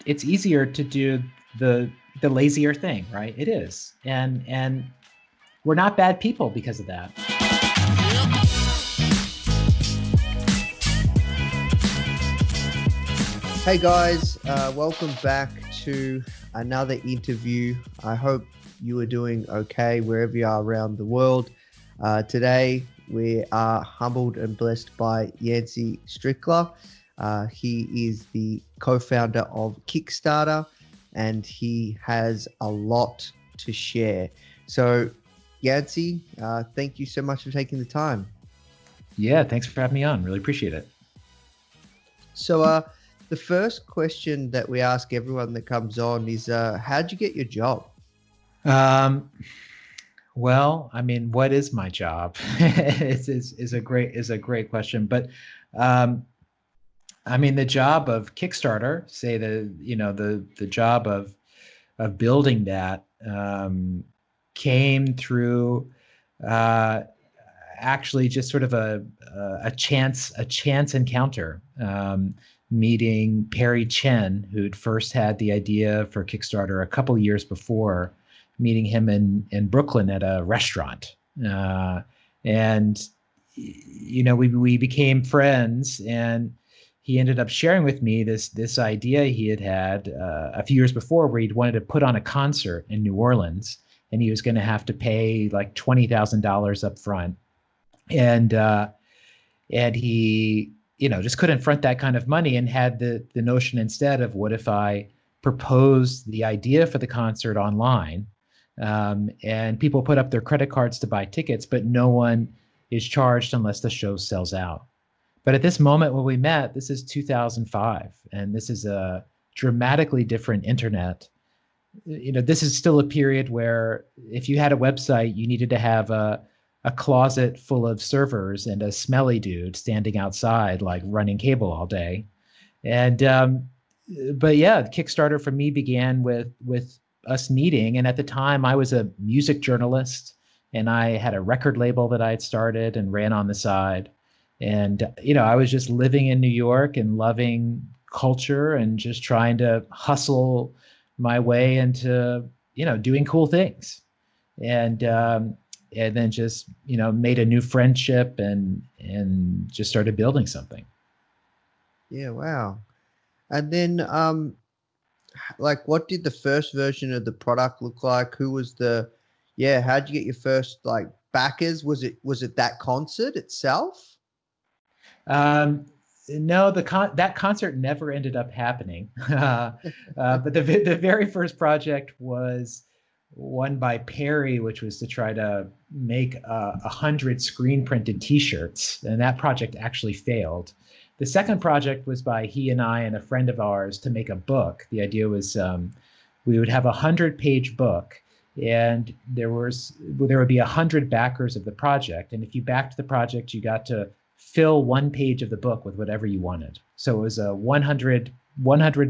it's easier to do the the lazier thing, right? It is. And we're not bad people because of that. Hey guys, welcome back to another interview. I hope you are doing okay wherever you are around the world. Today we are humbled and blessed by Yancey Strickler. He is the co-founder of Kickstarter and he has a lot to share. So Yancey, thank you so much for taking the time. Yeah, thanks for having me on. Really appreciate it. So the first question that we ask everyone that comes on is, how'd you get your job? Um, well, I mean, what is my job? is a great question. But um, I mean, the job of Kickstarter, say the job of building that came through uh, actually just sort of a chance encounter, meeting Perry Chen, who'd first had the idea for Kickstarter a couple years before, meeting him in Brooklyn at a restaurant, and we became friends, and he ended up sharing with me this idea he had a few years before, where he'd wanted to put on a concert in New Orleans, and he was going to have to pay like $20,000 up front, and he just couldn't front that kind of money, and had the notion instead of, what if I proposed the idea for the concert online, and people put up their credit cards to buy tickets, but no one is charged unless the show sells out. But at this moment when we met, this is 2005, and this is a dramatically different internet. This is still a period where if you had a website, you needed to have a closet full of servers and a smelly dude standing outside, like running cable all day. And but yeah, Kickstarter for me began with us meeting. And at the time, I was a music journalist, and I had a record label that I had started and ran on the side. And I was just living in New York and loving culture and just trying to hustle my way into doing cool things. And then just made a new friendship and just started building something. Yeah, wow. And then like what did the first version of the product look like? Who was how'd you get your first like backers? Was it that concert itself? um, no, that concert never ended up happening. But the very first project was one by Perry, which was to try to make 100 screen printed T-shirts, and that project actually failed. The second project was by he and I and a friend of ours to make a book. The idea was we would have 100-page book, and there would be 100 backers of the project, and if you backed the project, you got to fill one page of the book with whatever you wanted. So it was a 100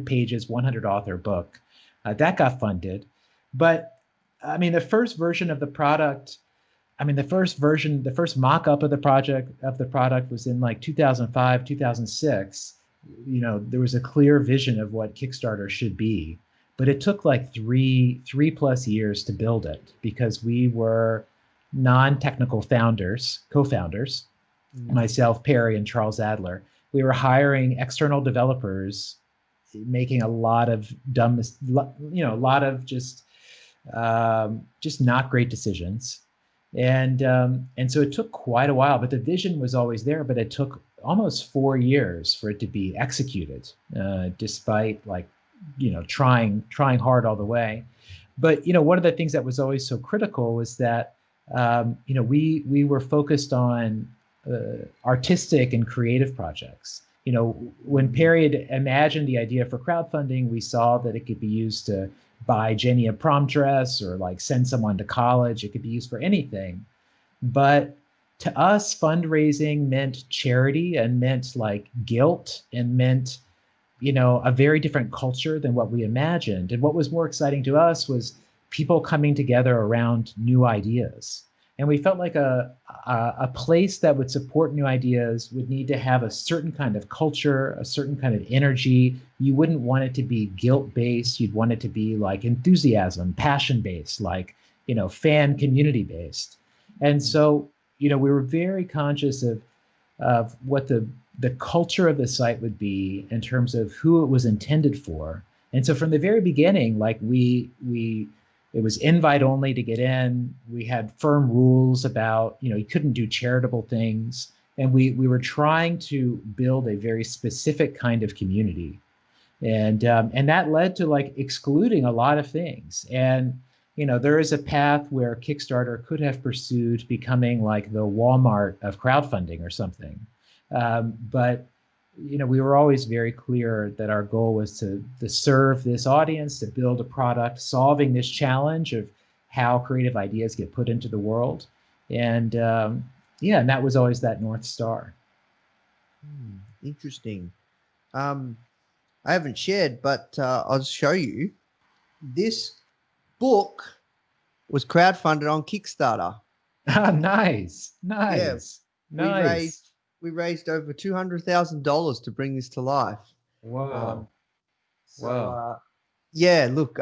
pages, 100 author book that got funded. But I mean, the first version of the product, the first mock-up of the product was in like 2005, 2006. There was a clear vision of what Kickstarter should be, but it took like three plus years to build it, because we were non-technical co-founders, myself, Perry, and Charles Adler. We were hiring external developers, making a lot of a lot of just not great decisions. And so it took quite a while, but the vision was always there, but it took almost 4 years for it to be executed, despite like, trying hard all the way. But, one of the things that was always so critical was that, we were focused on artistic and creative projects. When Perry had imagined the idea for crowdfunding, we saw that it could be used to buy Jenny a prom dress or like send someone to college. It could be used for anything. But to us, fundraising meant charity and meant like guilt and meant, a very different culture than what we imagined. And what was more exciting to us was people coming together around new ideas. And we felt like a place that would support new ideas would need to have a certain kind of culture, a certain kind of energy. You wouldn't want it to be guilt based. You'd want it to be like enthusiasm, passion based, like, fan community based. And so, we were very conscious of what the culture of the site would be in terms of who it was intended for. And so from the very beginning, like we it was invite only to get in. We had firm rules about, you couldn't do charitable things. And we were trying to build a very specific kind of community. And that led to like excluding a lot of things. And there is a path where Kickstarter could have pursued becoming like the Walmart of crowdfunding or something. But we were always very clear that our goal was to serve this audience, to build a product solving this challenge of how creative ideas get put into the world. And yeah, and that was always that North Star. Interesting. I haven't shared, but I'll show you. This book was crowdfunded on Kickstarter. Nice, Yeah, nice, we nice. raised over $200,000 to bring this to life. Whoa, So whoa. yeah, look,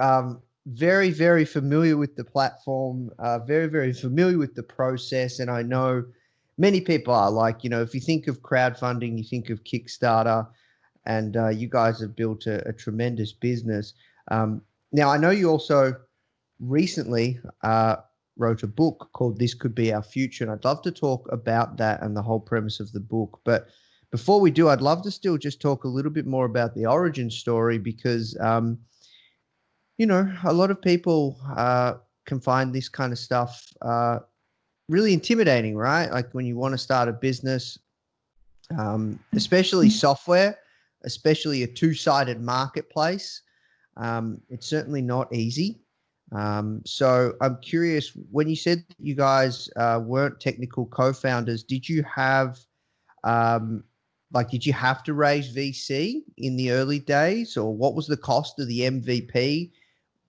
very very familiar with the platform, very very familiar with the process, and I know many people are like, if you think of crowdfunding, you think of Kickstarter, and you guys have built a tremendous business. Now I know you also recently wrote a book called This Could Be Our Future, and I'd love to talk about that and the whole premise of the book. But before we do, I'd love to still just talk a little bit more about the origin story, because a lot of people can find this kind of stuff really intimidating, right? Like when you want to start a business, especially software, especially a two-sided marketplace. It's certainly not easy. So I'm curious, when you said that you guys weren't technical co-founders, did you have did you have to raise VC in the early days, or what was the cost of the MVP?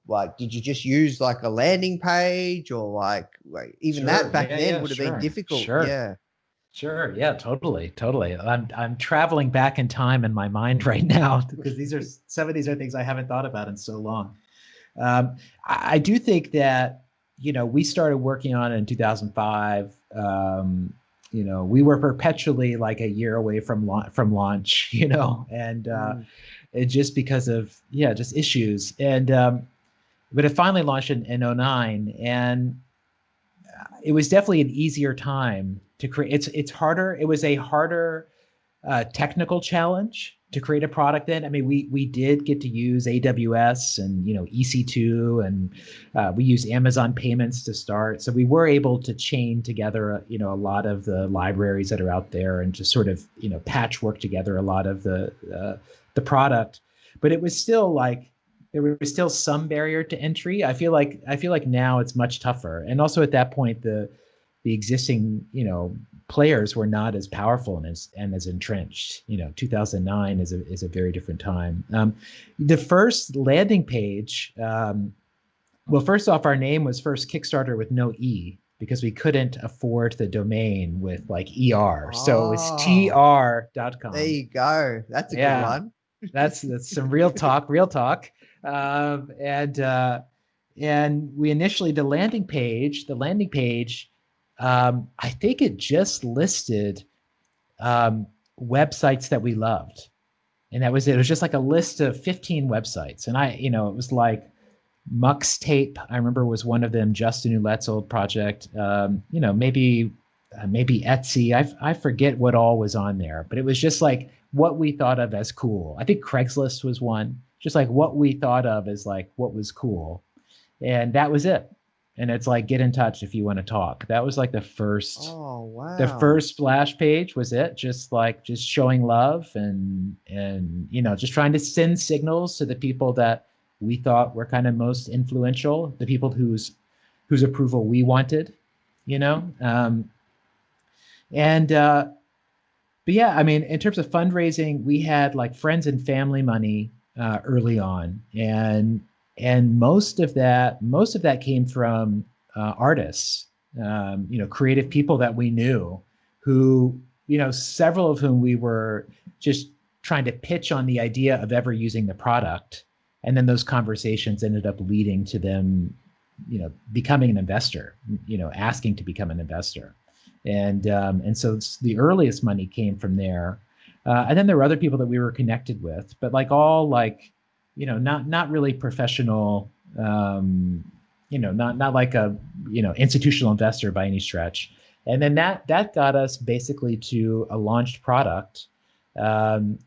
Like, did you just use like a landing page, or like even that Sure. back Yeah, then yeah, would have been sure. difficult? Sure. Yeah. Sure. Yeah, totally. Totally. I'm traveling back in time in my mind right now because some of these are things I haven't thought about in so long. I do think that, we started working on it in 2005. We were perpetually like a year away from launch, and it just because of, yeah, just issues. And but it finally launched in '09, and it was definitely an easier time to create. It's harder. It was a harder technical challenge to create a product then. I mean, we did get to use AWS and EC2, and we used Amazon Payments to start. So we were able to chain together a lot of the libraries that are out there and just sort of patchwork together a lot of the product. But it was still like there was still some barrier to entry. I feel like now it's much tougher. And also at that point the existing players were not as powerful and as entrenched. 2009 is a very different time. The first landing page, well, first off, our name was first Kickstarter with no E because we couldn't afford the domain with like ER. So it was Oh, there tr.com. you go. That's a good Yeah, one. that's some real talk, real talk. And we initially the landing page, I think it just listed websites that we loved. And that was it. It was just like a list of 15 websites. And it was like Mux Tape, I remember, was one of them, Justin Ouellette's old project. Maybe Etsy. I forget what all was on there, but it was just like what we thought of as cool. I think Craigslist was one, just like what we thought of as like what was cool. And that was it. And it's like, get in touch if you want to talk. That was like the first Oh, the wow. first splash page was it, just showing love and just trying to send signals to the people that we thought were kind of most influential, the people whose approval we wanted, you know and but yeah, I mean, in terms of fundraising, we had like friends and family money early on, and most of that came from artists. creative people that we knew who, several of whom we were just trying to pitch on the idea of ever using the product. And then those conversations ended up leading to them, becoming an investor, asking to become an investor. And so the earliest money came from there. And then there were other people that we were connected with, but not really professional, not like a, institutional investor by any stretch. And then that got us basically to a launched product. And,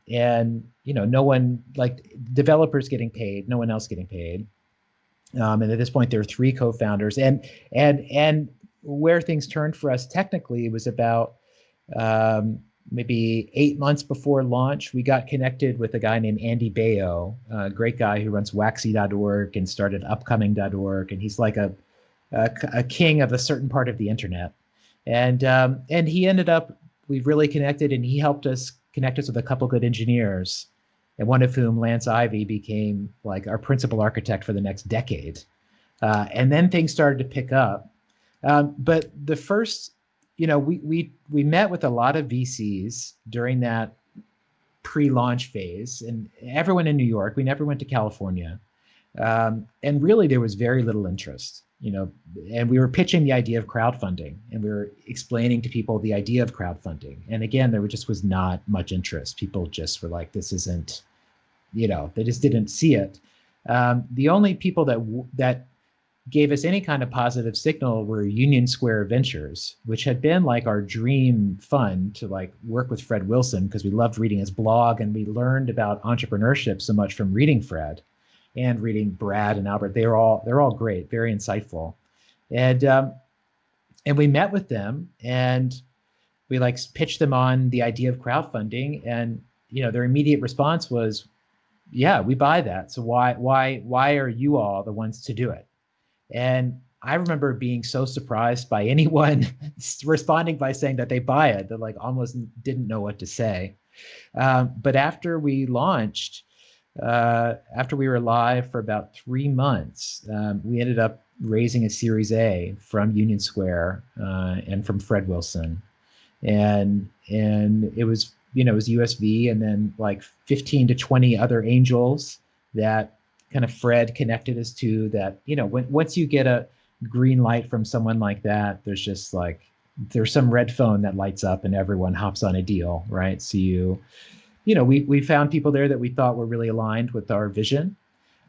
no one, like, developers getting paid, no one else getting paid. And at this point, there were 3 co-founders, and where things turned for us technically was about maybe 8 months before launch. We got connected with a guy named Andy Bayo, a great guy who runs waxy.org and started upcoming.org. And he's like a king of a certain part of the internet. And he ended up, we really connected, and he helped us connect us with a couple good engineers, and one of whom, Lance Ivy, became like our principal architect for the next decade. And then things started to pick up. But the first, we met with a lot of VCs during that pre-launch phase, and everyone in New York. We never went to California. And really there was very little interest, and we were pitching the idea of crowdfunding, and we were explaining to people the idea of crowdfunding. And again, there just was not much interest. People just were like, this isn't, they just didn't see it. The only people that gave us any kind of positive signal were Union Square Ventures, which had been like our dream fund to like work with Fred Wilson, because we loved reading his blog, and we learned about entrepreneurship so much from reading Fred and reading Brad and Albert. They're all great, very insightful. And we met with them, and we like pitched them on the idea of crowdfunding, and their immediate response was, yeah, we buy that. So why are you all the ones to do it? And I remember being so surprised by anyone responding by saying that they buy it, that like almost didn't know what to say. But after we launched, after we were live for about 3 months, we ended up raising a Series A from Union Square and from Fred Wilson. And it was, it was USV, and then like 15 to 20 other angels that kind of Fred connected us to, that, once you get a green light from someone like that, there's just like, there's some red phone that lights up and everyone hops on a deal, right? So we found people there that we thought were really aligned with our vision.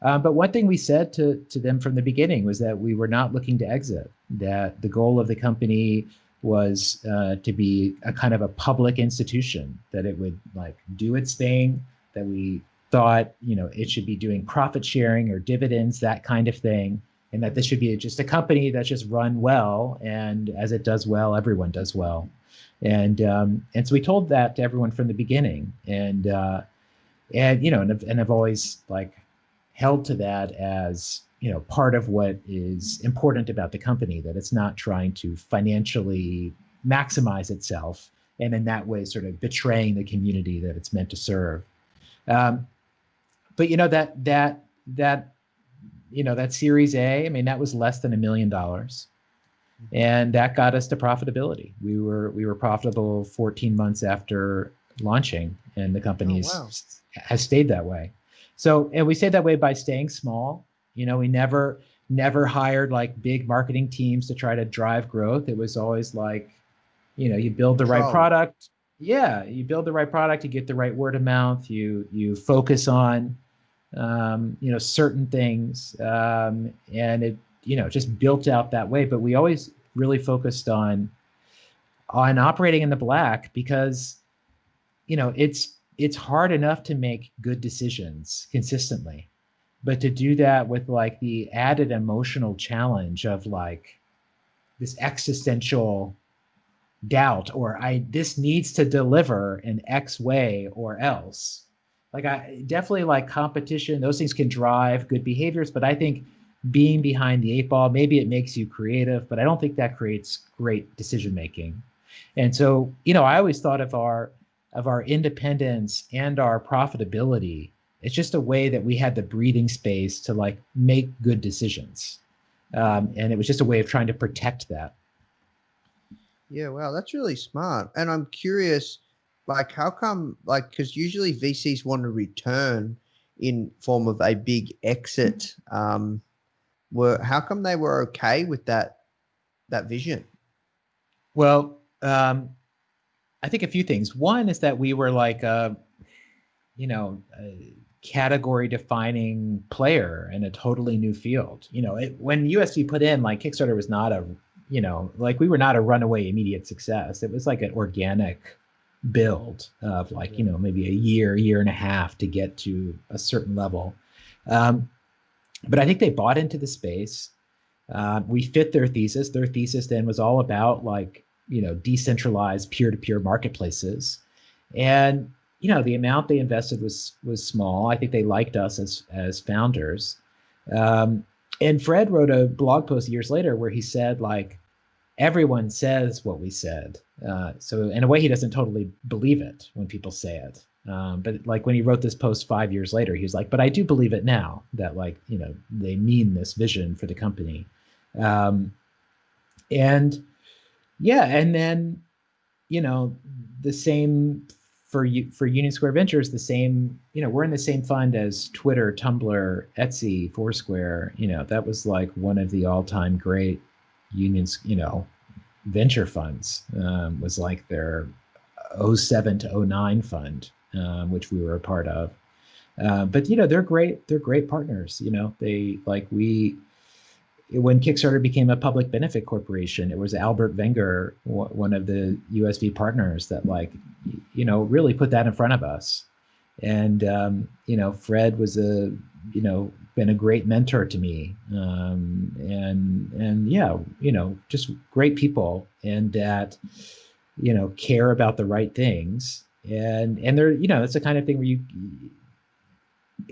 But one thing we said to them from the beginning was that we were not looking to exit, that the goal of the company was to be a kind of a public institution, that it would like do its thing, that we thought, it should be doing profit sharing or dividends, that kind of thing, and that this should be just a company that's just run well, and as it does well, everyone does well. And so we told that to everyone from the beginning, and I've always like held to that as, part of what is important about the company, that it's not trying to financially maximize itself, and in that way sort of betraying the community that it's meant to serve. But that Series A, I mean, that was less than $1 million, and that got us to profitability. We were profitable 14 months after launching, and the company has stayed that way. So, and we stayed that way by staying small. We never hired like big marketing teams to try to drive growth. It was always like, you build the right product. Yeah, you build the right product, you get the right word of mouth, you focus on certain things, and it just built out that way. But we always really focused on operating in the black, because it's hard enough to make good decisions consistently, but to do that with like the added emotional challenge of like this existential doubt, or this needs to deliver in X way or else. Like, I definitely like competition. Those things can drive good behaviors, but I think being behind the 8 ball, maybe it makes you creative, but I don't think that creates great decision making. And so, I always thought of our independence and our profitability, it's just a way that we had the breathing space to like make good decisions. And it was just a way of trying to protect that. Yeah, wow, that's really smart. And I'm curious, like, how come, like, because usually VCs want to return in form of a big exit. How come they were okay with that vision? Well, I think a few things. One is that we were like a category defining player in a totally new field. When USD put in, like Kickstarter was not like we were not a runaway immediate success. It was like an organic build of like, maybe a year and a half to get to a certain level. But I think they bought into the space. We fit their thesis. Their thesis then was all about like, decentralized peer-to-peer marketplaces. And, the amount they invested was small. I think they liked us as founders. And Fred wrote a blog post years later where he said, like, everyone says what we said. So in a way, he doesn't totally believe it when people say it. But like when he wrote this post 5 years later, he was like, but I do believe it now that like, they mean this vision for the company. Um, and yeah, and then, the same for Union Square Ventures, the same, we're in the same fund as Twitter, Tumblr, Etsy, Foursquare. That was like one of the all-time great unions, venture funds. Was like their '07 to '09 fund, which we were a part of. But they're great. They're great partners. They like we when Kickstarter became a public benefit corporation, it was Albert Wenger, one of the USV partners, that like really put that in front of us. And Fred was been a great mentor to me, and yeah, just great people, and that care about the right things, and they're it's the kind of thing where you,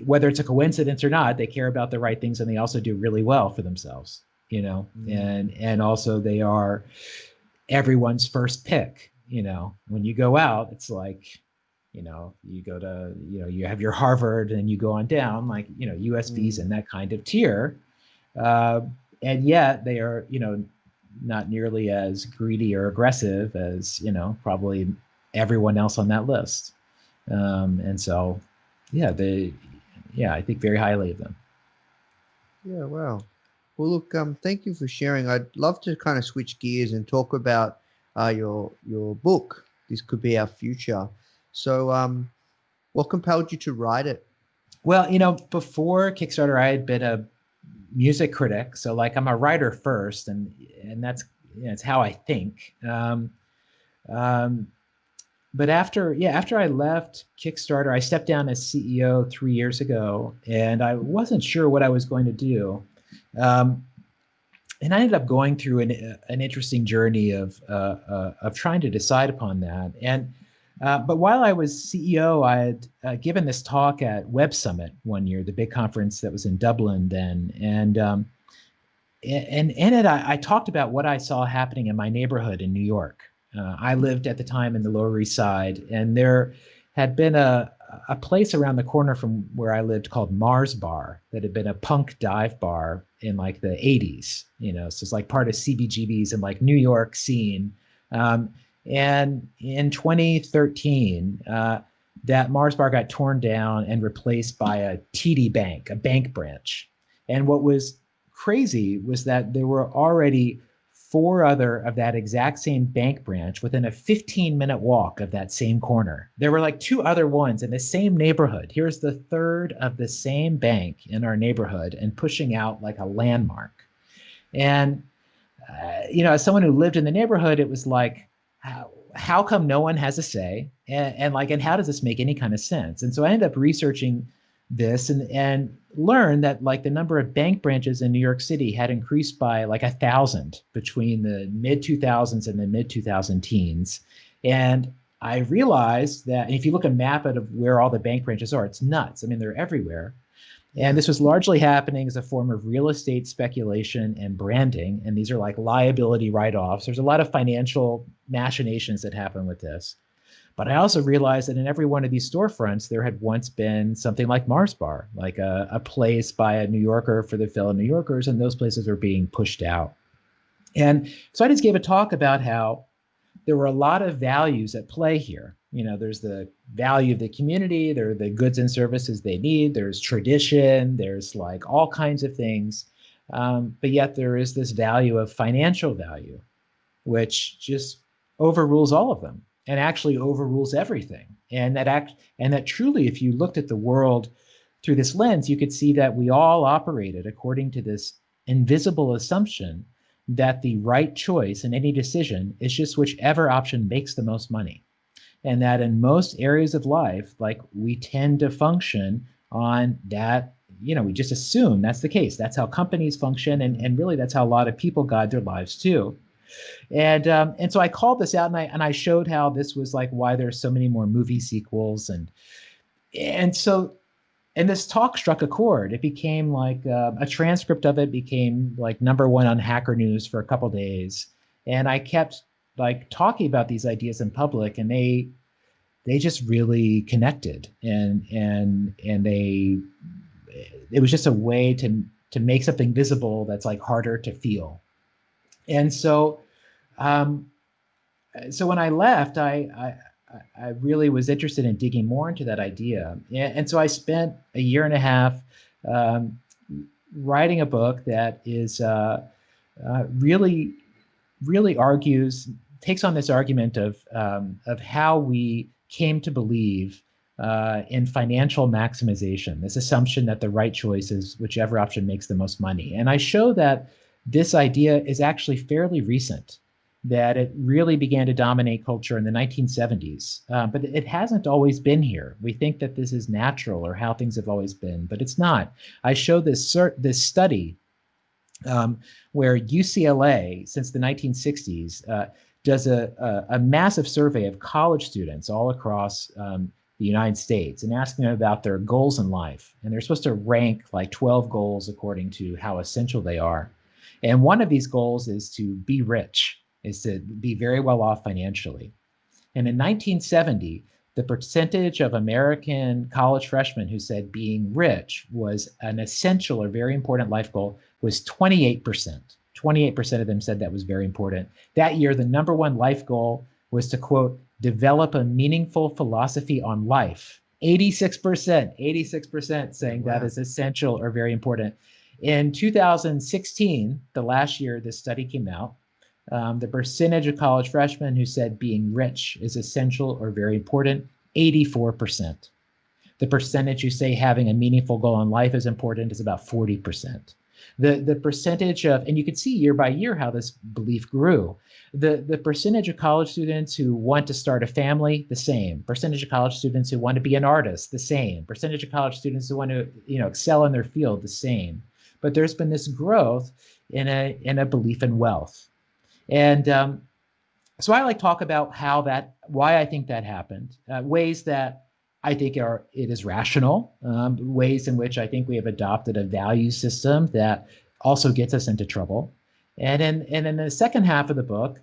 whether it's a coincidence or not, they care about the right things, and they also do really well for themselves, and also they are everyone's first pick. When you go out, it's like, you go to, you have your Harvard and you go on down, like, USVs in that kind of tier. Uh, and yet they are, not nearly as greedy or aggressive as, probably everyone else on that list. And so, yeah, I think very highly of them. Yeah, wow. Well, look, thank you for sharing. I'd love to kind of switch gears and talk about your book. This could be our future. So, what compelled you to write it? Well, before Kickstarter, I had been a music critic, so like I'm a writer first, and that's it's how I think. Um, but after I left Kickstarter, I stepped down as CEO 3 years ago, and I wasn't sure what I was going to do. Um, and I ended up going through an interesting journey of trying to decide upon that. And but while I was CEO, I had given this talk at Web Summit one year, the big conference that was in Dublin then, and in it, I talked about what I saw happening in my neighborhood in New York. I lived at the time in the Lower East Side, and there had been a place around the corner from where I lived called Mars Bar that had been a punk dive bar in like the 80s. So it's like part of CBGB's and like New York scene. And in 2013, that Mars Bar got torn down and replaced by a TD Bank, a bank branch. And what was crazy was that there were already 4 other of that exact same bank branch within a 15-minute walk of that same corner. There were like 2 other ones in the same neighborhood. Here's the third of the same bank in our neighborhood and pushing out like a landmark. And, as someone who lived in the neighborhood, it was like, how come no one has a say? And how does this make any kind of sense? And so I ended up researching this and learned that like the number of bank branches in New York City had increased by like 1,000 between the mid 2000s and the mid 2000 teens. And I realized that if you look at a map of where all the bank branches are, it's nuts. I mean, they're everywhere. And this was largely happening as a form of real estate speculation and branding. And these are like liability write-offs. There's a lot of financial machinations that happen with this. But I also realized that in every one of these storefronts, there had once been something like Mars Bar, like a place by a New Yorker for the fellow New Yorkers, and those places are being pushed out. And so I just gave a talk about how there were a lot of values at play here. There's the value of the community, there are the goods and services they need, there's tradition, there's like all kinds of things. But yet there is this value of financial value, which just overrules all of them and actually overrules everything. And that truly, if you looked at the world through this lens, you could see that we all operated according to this invisible assumption that the right choice in any decision is just whichever option makes the most money. And that in most areas of life, like, we tend to function on that, we just assume that's the case. That's how companies function. And really that's how a lot of people guide their lives too. And so I called this out, and I showed how this was like why there's so many more movie sequels. And this talk struck a chord. It became like a transcript of it became like #1 on Hacker News for a couple days. And I kept like talking about these ideas in public, and they just really connected. And it was just a way to make something visible that's like harder to feel. And so when I left, I really was interested in digging more into that idea. And so I spent a year and a half writing a book that is really takes on this argument of how we came to believe in financial maximization, this assumption that the right choice is whichever option makes the most money. And I show that this idea is actually fairly recent, that it really began to dominate culture in the 1970s. But it hasn't always been here. We think that this is natural or how things have always been, but it's not. I show this study where UCLA, since the 1960s, does a massive survey of college students all across the United States and asking them about their goals in life. And they're supposed to rank like 12 goals according to how essential they are. And one of these goals is to be rich, is to be very well off financially. And in 1970, the percentage of American college freshmen who said being rich was an essential or very important life goal was 28%. 28% of them said that was very important. That year, the #1 life goal was to, quote, develop a meaningful philosophy on life. 86% saying that is essential or very important. In 2016, the last year this study came out, the percentage of college freshmen who said being rich is essential or very important, 84%. The percentage who say having a meaningful goal in life is important is about 40%. The percentage of, and you can see year by year how this belief grew. The percentage of college students who want to start a family, the same. Percentage of college students who want to be an artist, the same. Percentage of college students who want to, excel in their field, the same. But there's been this growth in a belief in wealth. And so I like talk about why I think that happened, ways that I think it is rational, ways in which I think we have adopted a value system that also gets us into trouble. And in the second half of the book,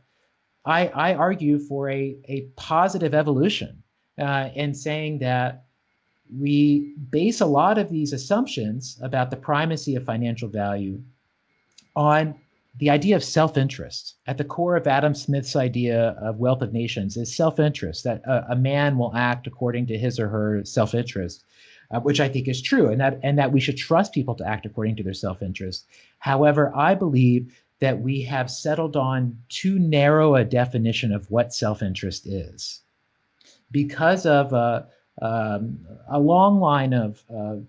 I argue for a positive evolution in saying that we base a lot of these assumptions about the primacy of financial value on the idea of self-interest. At the core of Adam Smith's idea of Wealth of Nations is self-interest, that a man will act according to his or her self-interest, which I think is true, and that we should trust people to act according to their self-interest. However, I believe that we have settled on too narrow a definition of what self-interest is because of a long line of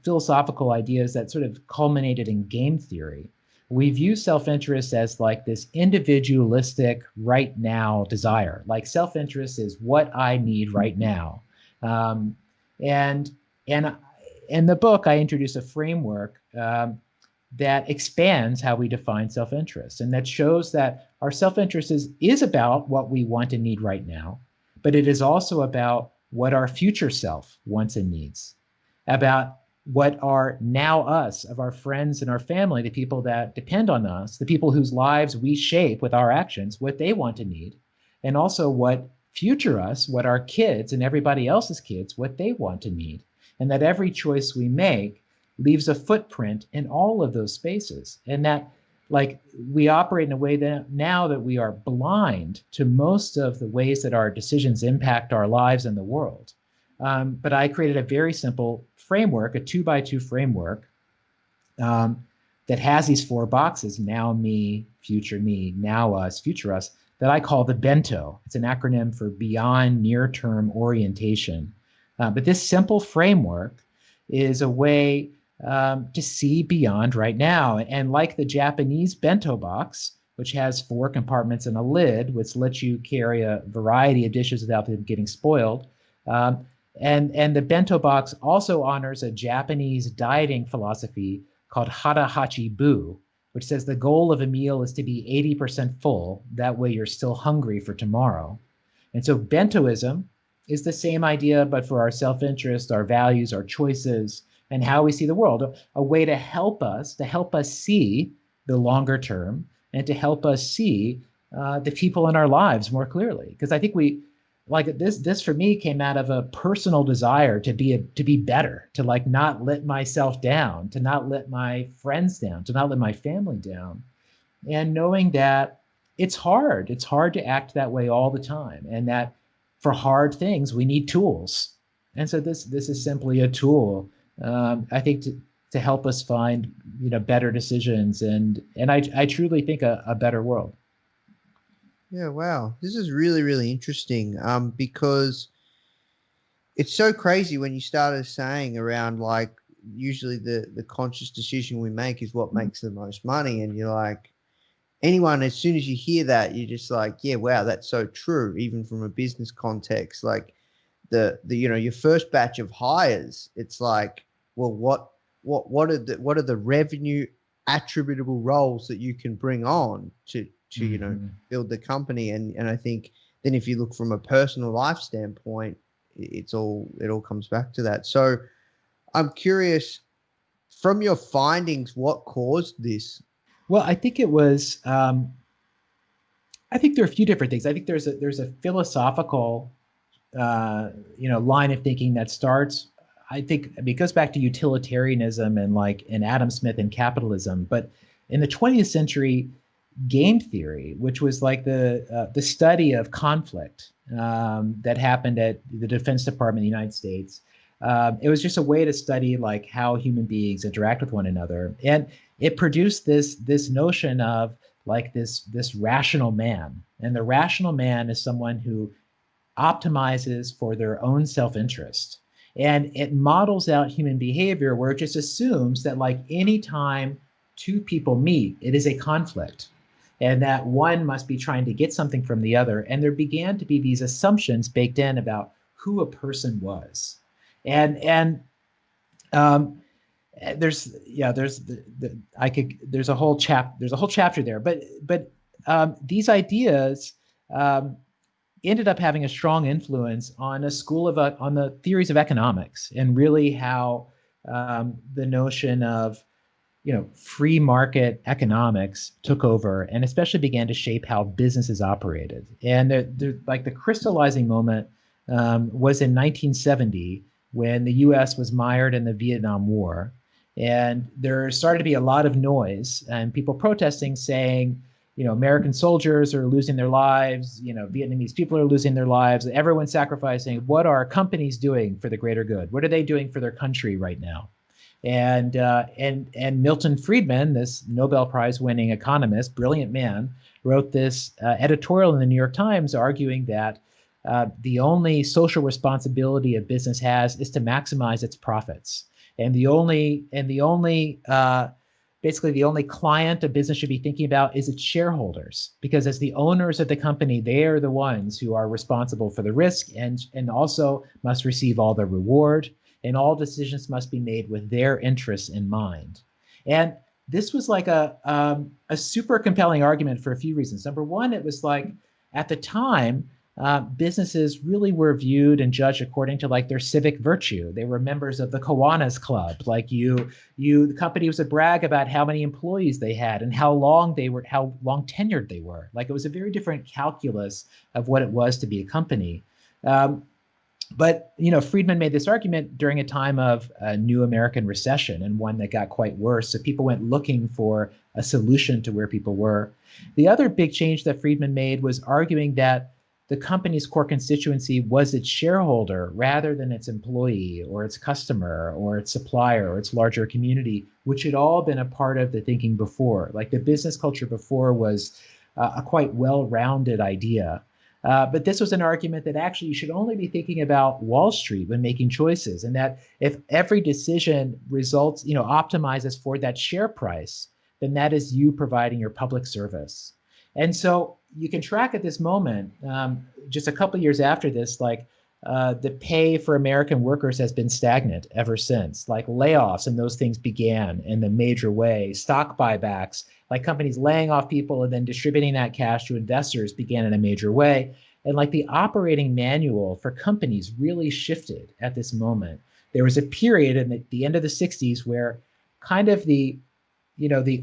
philosophical ideas that sort of culminated in game theory. We view self-interest as like this individualistic right now desire. Like self-interest is what I need right now. And in the book, I introduce a framework that expands how we define self-interest, and that shows that our self-interest is about what we want and need right now, but it is also about what our future self wants and needs, about what our now us, of our friends and our family, the people that depend on us, the people whose lives we shape with our actions, what they want and need, and also what future us, what our kids and everybody else's kids, what they want and need. And that every choice we make leaves a footprint in all of those spaces. And that like we operate in a way that now that we are blind to most of the ways that our decisions impact our lives and the world. But I created a very simple framework, a 2x2 framework, that has these 4 boxes: now me, now us, future us, that I call the Bento. It's an acronym for beyond near-term orientation. But this simple framework is a way to see beyond right now. And like the Japanese bento box, which has 4 compartments and a lid, which lets you carry a variety of dishes without them getting spoiled. And the bento box also honors a Japanese dieting philosophy called Hara Hachi Bu, which says the goal of a meal is to be 80% full. That way you're still hungry for tomorrow. And so bentoism is the same idea, but for our self-interest, our values, our choices, and how we see the world, a way to help us see the longer term and to help us see the people in our lives more clearly. Because I think like this for me came out of a personal desire to be better, to like not let myself down, to not let my friends down, to not let my family down. And knowing that it's hard to act that way all the time, and that for hard things we need tools. And so this is simply a tool, I think, to help us find better decisions, and I truly think a better world. Yeah, wow. This is really, really interesting. Because it's so crazy when you started saying around like usually the conscious decision we make is what makes the most money. And you're like, anyone, as soon as you hear that, you're just like, yeah, wow, that's so true, even from a business context. Like the your first batch of hires, it's like, well, what are the revenue attributable roles that you can bring on to Mm-hmm. build the company. And I think then if you look from a personal life standpoint, it all comes back to that. So I'm curious, from your findings, what caused this? Well, I think it was. I think there are a few different things. I think there's a philosophical line of thinking that starts. I think it goes back to utilitarianism and like in Adam Smith and capitalism. But in the 20th century, game theory, which was like the study of conflict that happened at the Defense Department of the United States. It was just a way to study like how human beings interact with one another, and it produced this notion of like this rational man. And the rational man is someone who optimizes for their own self-interest. And it models out human behavior where it just assumes that like anytime 2 people meet, it is a conflict, and that one must be trying to get something from the other. And there began to be these assumptions baked in about who a person was. And um, there's there's a whole chapter there, but these ideas ended up having a strong influence on on the theories of economics, and really how the notion of free market economics took over, and especially began to shape how businesses operated. And like the crystallizing moment was in 1970, when the U.S. was mired in the Vietnam War, and there started to be a lot of noise and people protesting, saying, American soldiers are losing their lives, Vietnamese people are losing their lives, everyone's sacrificing. What are companies doing for the greater good? What are they doing for their country right now? And Milton Friedman, this Nobel Prize winning economist, brilliant man, wrote this editorial in the New York Times arguing that the only social responsibility a business has is to maximize its profits, and the only basically the only client a business should be thinking about is its shareholders, because as the owners of the company, they are the ones who are responsible for the risk, and also must receive all the reward, and all decisions must be made with their interests in mind. And this was like a super compelling argument for a few reasons. Number one, it was like at the time, businesses really were viewed and judged according to like their civic virtue. They were members of the Kiwanis Club. Like the company would brag about how many employees they had and how long tenured they were. Like it was a very different calculus of what it was to be a company. But Friedman made this argument during a time of a new American recession, and one that got quite worse. So people went looking for a solution to where people were. The other big change that Friedman made was arguing that the company's core constituency was its shareholder rather than its employee or its customer or its supplier or its larger community, which had all been a part of the thinking before. Like the business culture before was a quite well-rounded idea. But this was an argument that actually you should only be thinking about Wall Street when making choices, and that if every decision results, optimizes for that share price, then that is you providing your public service. And so you can track at this moment, just a couple of years after this, like the pay for American workers has been stagnant ever since. Like layoffs and those things began in a major way. Stock buybacks, like companies laying off people and then distributing that cash to investors, began in a major way. And like the operating manual for companies really shifted at this moment. There was a period in the end of the 60s where kind of the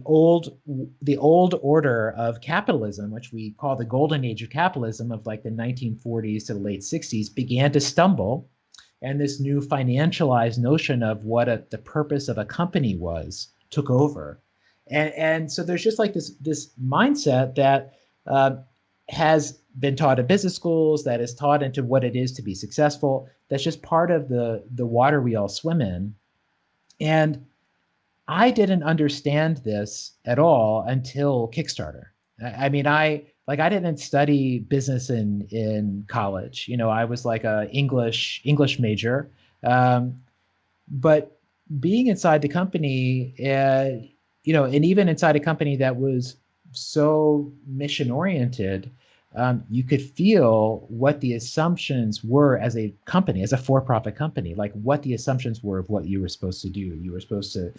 old order of capitalism, which we call the golden age of capitalism of like the 1940s to the late 60s, began to stumble. And this new financialized notion of what the purpose of a company was took over. And so there's just like this mindset that has been taught in business schools, that is taught into what it is to be successful. That's just part of the water we all swim in. And I didn't understand this at all until Kickstarter. I mean, I didn't study business in college. I was like a English major, but being inside the company, and even inside a company that was so mission oriented, you could feel what the assumptions were as a company, as a for-profit company, like what the assumptions were of what you were supposed to do. You were supposed to,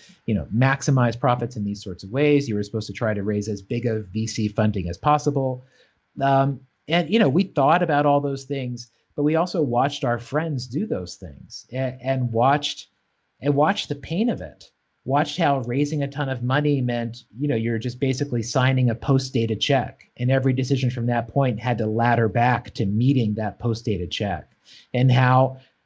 maximize profits in these sorts of ways. You were supposed to try to raise as big of VC funding as possible. And we thought about all those things, but we also watched our friends do those things and watched the pain of it. Watched how raising a ton of money meant, you're just basically signing a post-dated check. And every decision from that point had to ladder back to meeting that post-dated check. And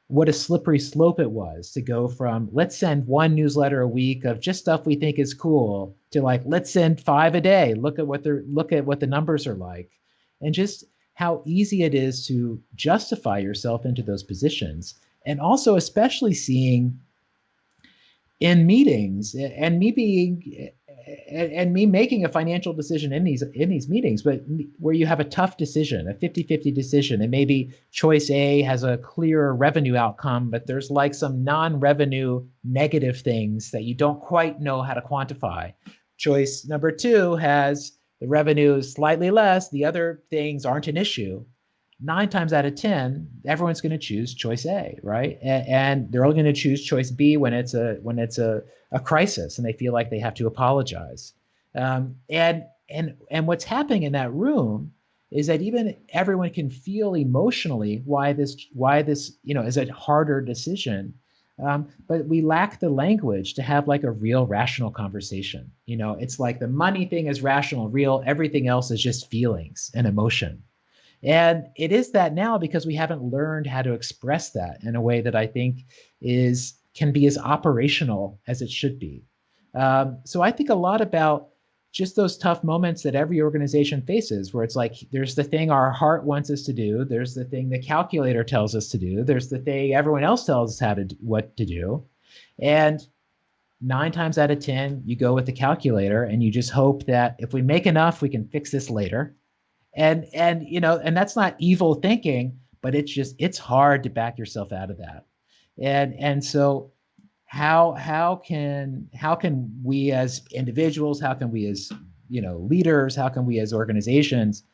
what a slippery slope it was to go from let's send one newsletter a week of just stuff we think is cool to like let's send 5 a day. Look at what the numbers are like. And just how easy it is to justify yourself into those positions. And also especially seeing in meetings and me making a financial decision in these meetings, but where you have a tough decision, a 50-50 decision, and maybe choice A has a clearer revenue outcome, but there's like some non-revenue negative things that you don't quite know how to quantify. Choice number 2 has the revenue is slightly less, the other things aren't an issue. 9 times out of 10, everyone's going to choose choice A, right? And they're only going to choose choice B when it's a crisis and they feel like they have to apologize. And what's happening in that room is that even everyone can feel emotionally why this is a harder decision. But we lack the language to have like a real rational conversation. It's like the money thing is rational, real. Everything else is just feelings and emotion. And it is that now because we haven't learned how to express that in a way that I think can be as operational as it should be. So I think a lot about just those tough moments that every organization faces, where it's like there's the thing our heart wants us to do, there's the thing the calculator tells us to do, there's the thing everyone else tells us what to do, and 9 times out of 10, you go with the calculator and you just hope that if we make enough, we can fix this later. And that's not evil thinking, but it's hard to back yourself out of that. And so how can we as individuals, how can we as leaders, how can we as organizations,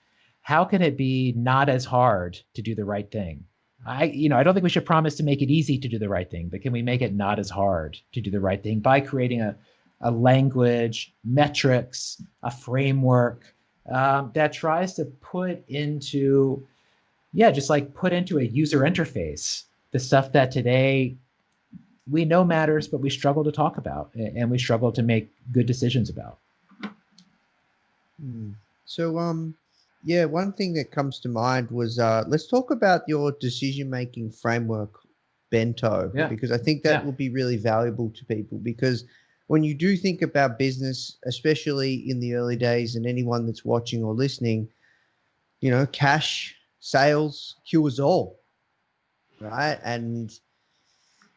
how can it be not as hard to do the right thing? I don't think we should promise to make it easy to do the right thing, but can we make it not as hard to do the right thing by creating a language, metrics, a framework that tries to put into a user interface the stuff that today we know matters, but we struggle to talk about and we struggle to make good decisions about. So Yeah, one thing that comes to mind was let's talk about your decision-making framework, Bento, Yeah. because I think that Yeah. will be really valuable to people. Because when you do think about business, especially in the early days, and anyone that's watching or listening, cash, sales cures all, right? And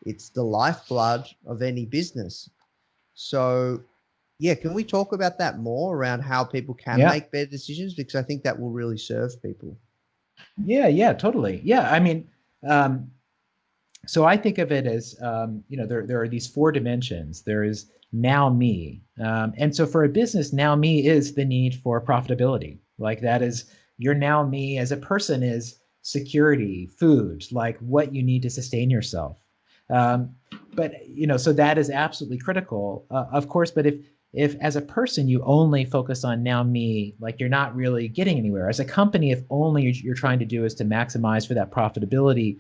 it's the lifeblood of any business. So, yeah, can we talk about that more around how people can Yeah. make better decisions? Because I think that will really serve people. Yeah. Yeah. Totally. Yeah. I mean, um, so I think of it as, there are these four dimensions. There is now me. And so for a business, now me is the need for profitability. Like that is your now me as a person is security, food, like what you need to sustain yourself. Um, but so that is absolutely critical, of course. But if as a person you only focus on now me, like you're not really getting anywhere. As a company, if only you're trying to do is to maximize for that profitability,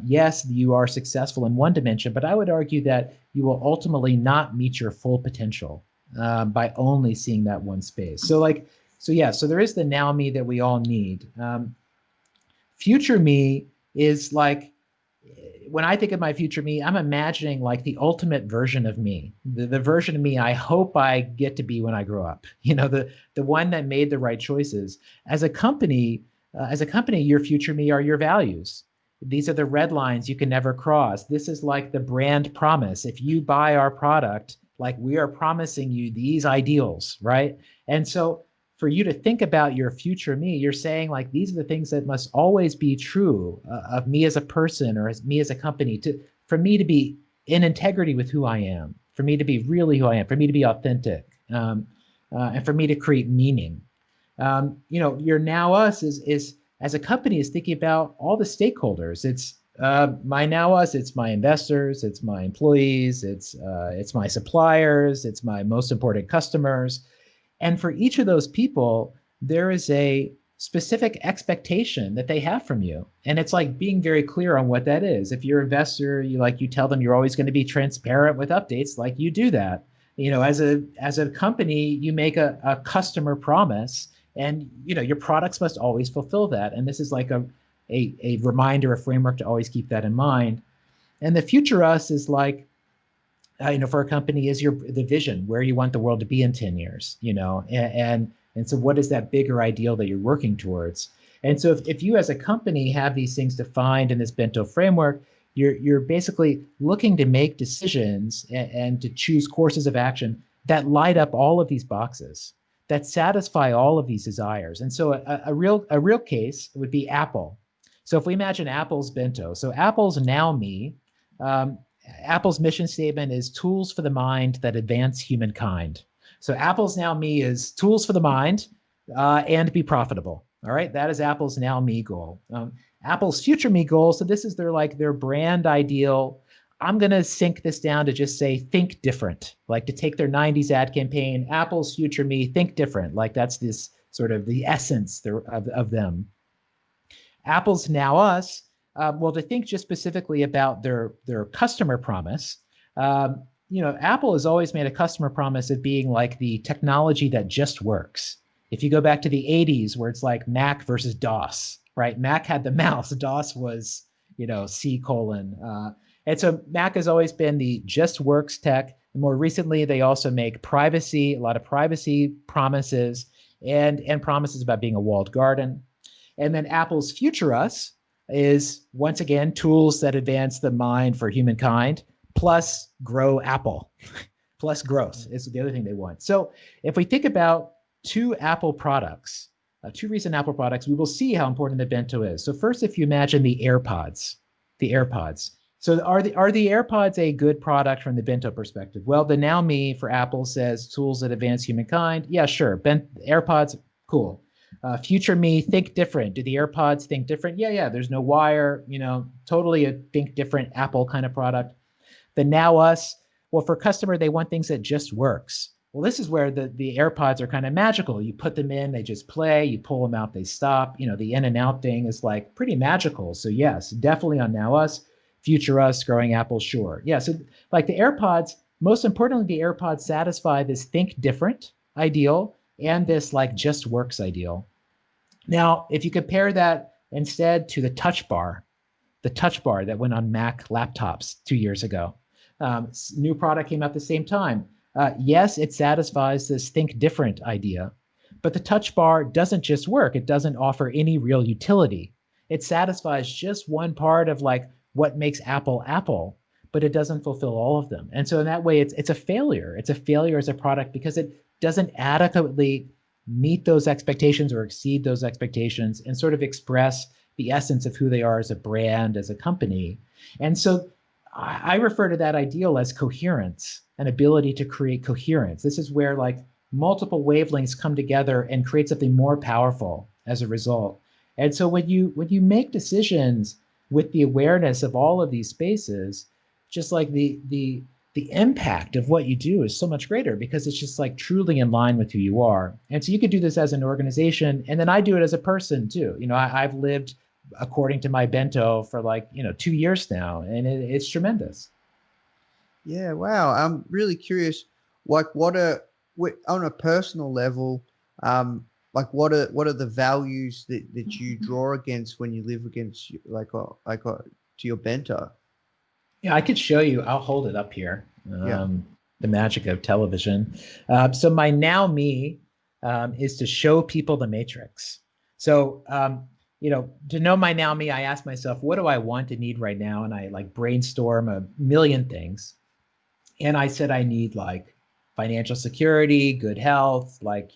yes, you are successful in one dimension, but I would argue that you will ultimately not meet your full potential by only seeing that one space. So there is the now me that we all need. Future me is like, when I think of my future me, I'm imagining like the ultimate version of me, the version of me I hope I get to be when I grow up. The one that made the right choices. As a company, your future me are your values. These are the red lines you can never cross. This is like the brand promise. If you buy our product, like we are promising you these ideals, right? And so for you to think about your future me, you're saying like these are the things that must always be true of me as a person or as me as a company, to for me to be in integrity with who I am, for me to be really who I am, for me to be authentic, and for me to create meaning. Your now us is as a company is thinking about all the stakeholders. It's my now us, it's my investors, it's my employees, it's my suppliers, it's my most important customers. And for each of those people, there is a specific expectation that they have from you. And it's like being very clear on what that is. If you're an investor, you tell them you're always going to be transparent with updates, like you do that. As a company, you make a customer promise, and your products must always fulfill that. And this is like a reminder, a framework to always keep that in mind. And the future us is like, for a company is the vision where you want the world to be in 10 years, and so what is that bigger ideal that you're working towards? And so if you as a company have these things defined in this bento framework, you're basically looking to make decisions and to choose courses of action that light up all of these boxes, that satisfy all of these desires. And so a real case would be Apple. So if we imagine Apple's bento, so Apple's now me, um, Apple's mission statement is tools for the mind that advance humankind. So Apple's now me is tools for the mind and be profitable. All right, that is Apple's now me goal. Apple's future me goal. So this is their brand ideal. I'm gonna sink this down to just say think different, like to take their '90s ad campaign. Apple's future me, think different. Like that's this sort of the essence of them. Apple's now us, well, to think just specifically about their customer promise, Apple has always made a customer promise of being like the technology that just works. If you go back to the 80s, where it's like Mac versus DOS, right? Mac had the mouse, DOS was, C colon. And so Mac has always been the just works tech. And more recently, they also make a lot of privacy promises and promises about being a walled garden. And then Apple's future us is once again tools that advance the mind for humankind, plus grow Apple, plus growth is the other thing they want. So if we think about two recent Apple products, we will see how important the bento is. So first, if you imagine the AirPods. So are the AirPods a good product from the bento perspective? Well, the now me for Apple says tools that advance humankind. Yeah, sure. AirPods, cool. Future me, think different. Do the AirPods think different? Yeah. There's no wire, totally a think different Apple kind of product. The now us, well, for customer, they want things that just works. Well, this is where the AirPods are kind of magical. You put them in, they just play. You pull them out, they stop. The in and out thing is like pretty magical. So yes, definitely on now us. Future us, growing Apple, sure. Yeah, so like the AirPods, most importantly, the AirPods satisfy this think different ideal and this like just works ideal. Now, if you compare that instead to the touch bar that went on Mac laptops 2 years ago, new product came out at the same time. Yes, it satisfies this think different idea, but the touch bar doesn't just work. It doesn't offer any real utility. It satisfies just one part of like what makes Apple Apple, but it doesn't fulfill all of them. And so in that way, it's a failure. It's a failure as a product because it doesn't adequately meet those expectations or exceed those expectations and sort of express the essence of who they are as a brand, as a company. And so I refer to that ideal as coherence, an ability to create coherence. This is where like multiple wavelengths come together and create something more powerful as a result. And so when you make decisions with the awareness of all of these spaces, just like the impact of what you do is so much greater because it's just like truly in line with who you are. And so you could do this as an organization, and then I do it as a person too. I've lived according to my bento for like 2 years now, and it's tremendous. Yeah, wow. I'm really curious, like on a personal level, like what are the values that you draw against when you live against to your bento? Yeah, I could show you. I'll hold it up here. Yeah. The magic of television. So my now me is to show people the matrix. So to know my now me, I ask myself, what do I want and need right now, and I like brainstorm a million things. And I said I need like financial security, good health, like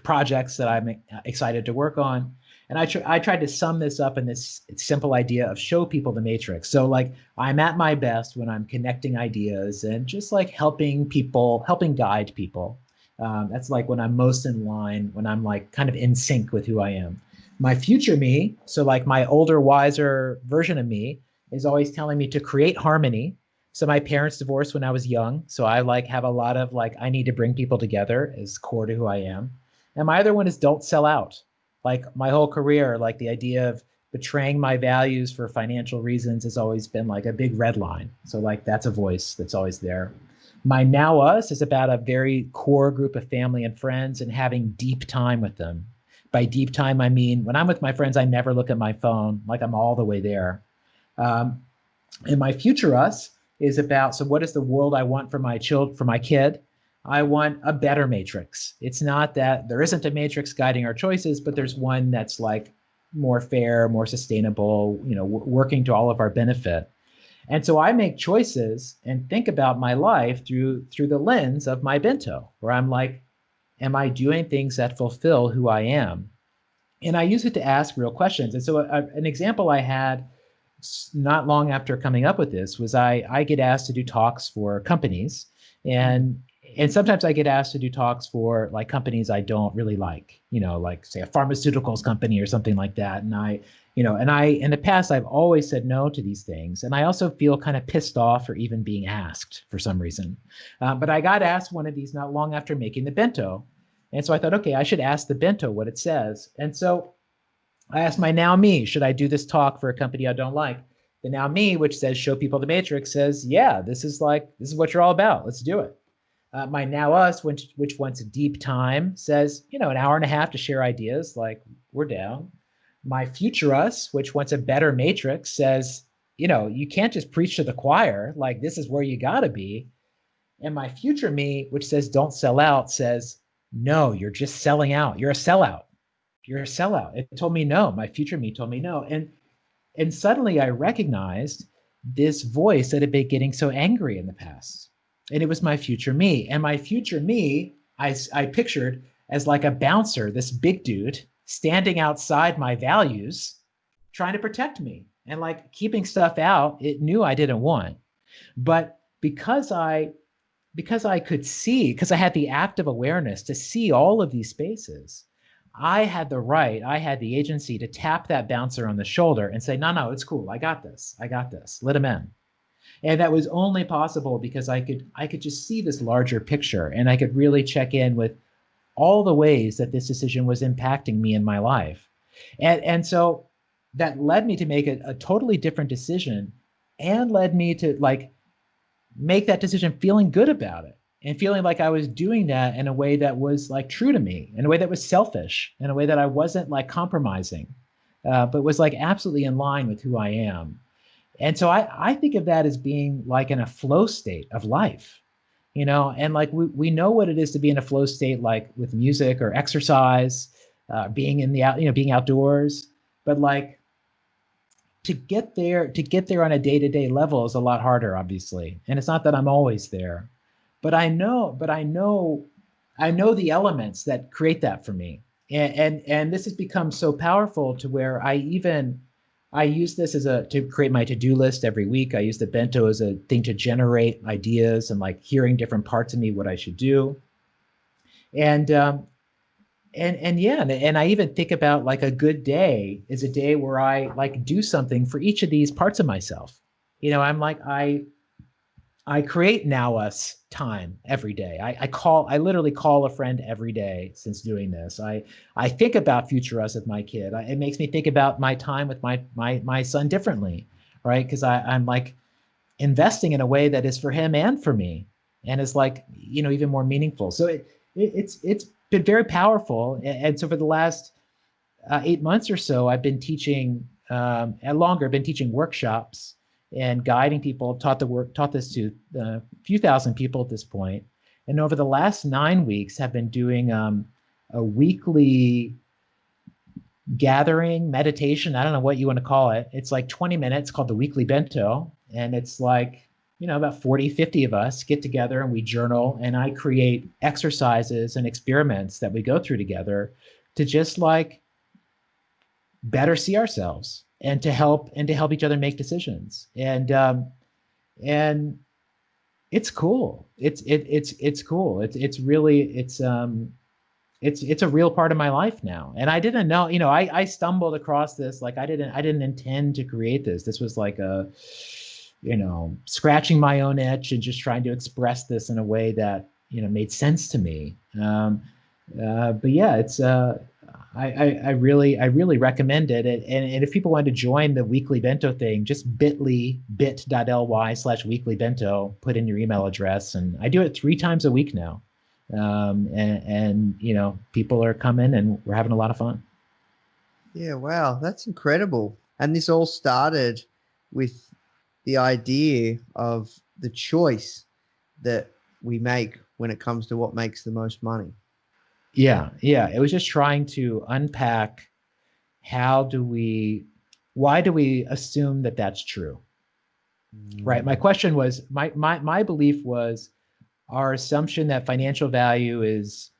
projects that I'm excited to work on. And I tried to sum this up in this simple idea of show people the matrix. So like I'm at my best when I'm connecting ideas and just like helping people, helping guide people. That's like when I'm most in line, when I'm like kind of in sync with who I am. My future me, so like my older, wiser version of me, is always telling me to create harmony. So my parents divorced when I was young, so I like have a lot of like I need to bring people together is core to who I am. And my other one is don't sell out. Like my whole career, like the idea of betraying my values for financial reasons has always been like a big red line. So like that's a voice that's always there. My now us is about a very core group of family and friends and having deep time with them. By deep time, I mean when I'm with my friends, I never look at my phone, like I'm all the way there. Um, and my future us is about, so what is the world I want for my child, for my kid? I want a better matrix. It's not that there isn't a matrix guiding our choices, but there's one that's like more fair, more sustainable, working to all of our benefit. And so I make choices and think about my life through the lens of my bento, where I'm like, am I doing things that fulfill who I am? And I use it to ask real questions. And so an example I had not long after coming up with this was I get asked to do talks for companies, and sometimes I get asked to do talks for like companies I don't really like, like say a pharmaceuticals company or something like that. And I in the past I've always said no to these things, and I also feel kind of pissed off for even being asked for some reason. But I got asked one of these not long after making the bento, and so I thought, okay, I should ask the bento what it says. And so I asked my now me, should I do this talk for a company I don't like? The now me, which says show people the matrix, says, yeah, this is what you're all about. Let's do it. My now us, which wants a deep time, says, an hour and a half to share ideas, like we're down. My future us, which wants a better matrix, says, you can't just preach to the choir, like this is where you gotta be. And my future me, which says don't sell out, says, no, you're just selling out. You're a sellout. You're a sellout. It told me no. My future me told me no. And suddenly I recognized this voice that had been getting so angry in the past. And it was my future me. And my future me, I pictured as like a bouncer, this big dude standing outside my values, trying to protect me and like keeping stuff out it knew I didn't want. But because I could see, because I had the active awareness to see all of these spaces, I had the right, I had the agency to tap that bouncer on the shoulder and say, no, no, it's cool. I got this. I got this. Let him in. And that was only possible because I could just see this larger picture, and I could really check in with all the ways that this decision was impacting me in my life. And so that led me to make a totally different decision, and led me to like make that decision feeling good about it. and feeling like I was doing that in a way that was like true to me, in a way that was selfish, in a way that I wasn't like compromising, but was like absolutely in line with who I am. And so I think of that as being like in a flow state of life, and like we know what it is to be in a flow state, like with music or exercise, being in the out, being outdoors. But like to get there on a day-to-day level is a lot harder, obviously. And it's not that I'm always there, but I know the elements that create that for me. And this has become so powerful to where I use this to create my to-do list every week. I use the Bento as a thing to generate ideas and like hearing different parts of me, what I should do. And and yeah, and I even think about like a good day is a day where I like do something for each of these parts of myself. I'm like I create now us time every day. I literally call a friend every day since doing this. I think about future us with my kid. It makes me think about my time with my son differently, right? Because I'm like investing in a way that is for him and for me, and is like even more meaningful. So it's been very powerful. And so for the last 8 months or so, I've been teaching and longer. I've been teaching workshops and guiding people. Taught this to a few thousand people at this point. And over the last 9 weeks, have been doing a weekly gathering meditation. I don't know what you want to call it. It's like 20 minutes, called the Weekly Bento. And it's like, about 40, 50 of us get together and we journal, and I create exercises and experiments that we go through together to just like better see ourselves and to help each other make decisions. And it's cool. It's cool. It's a real part of my life now. And I didn't know, I stumbled across this. Like I didn't intend to create this. This was like scratching my own itch and just trying to express this in a way that, made sense to me. But yeah, I really recommend it. And if people want to join the weekly bento thing, just bit.ly/weekly bento, put in your email address. And I do it 3 times a week now. And people are coming and we're having a lot of fun. Yeah, wow, that's incredible. And this all started with the idea of the choice that we make when it comes to what makes the most money. Yeah. It was just trying to unpack why do we assume that that's true? Right. My question was, my belief was our assumption that financial value is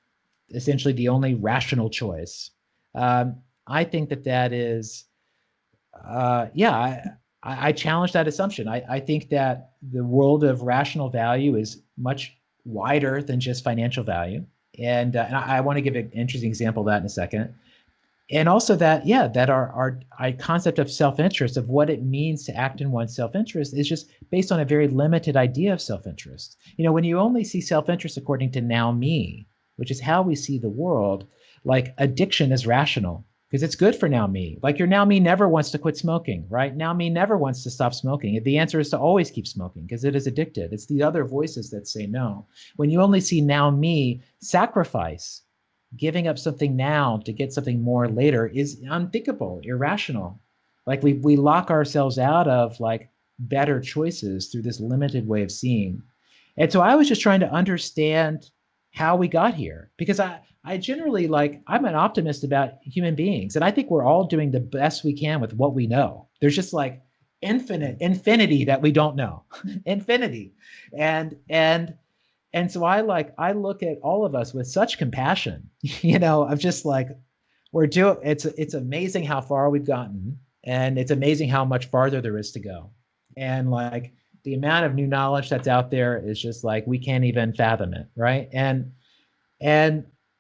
essentially the only rational choice. I think that is, I challenge that assumption. I think that the world of rational value is much wider than just financial value. And I want to give an interesting example of that in a second. And also that our concept of self-interest, of what it means to act in one's self-interest, is just based on a very limited idea of self-interest. When you only see self-interest according to now me, which is how we see the world, like addiction is rational because it's good for now me. Like your now me never wants to quit smoking, right? Now me never wants to stop smoking. The answer is to always keep smoking because it is addicted. It's the other voices that say no. When you only see now me, sacrifice, giving up something now to get something more later, is unthinkable, irrational. Like we lock ourselves out of like better choices through this limited way of seeing. And so I was just trying to understand how we got here, because I generally, like, I'm an optimist about human beings, and I think we're all doing the best we can with what we know. There's just like infinity that we don't know. Infinity. And so I look at all of us with such compassion, of just like, it's amazing how far we've gotten, and it's amazing how much farther there is to go. And like the amount of new knowledge that's out there is just like, we can't even fathom it, right? And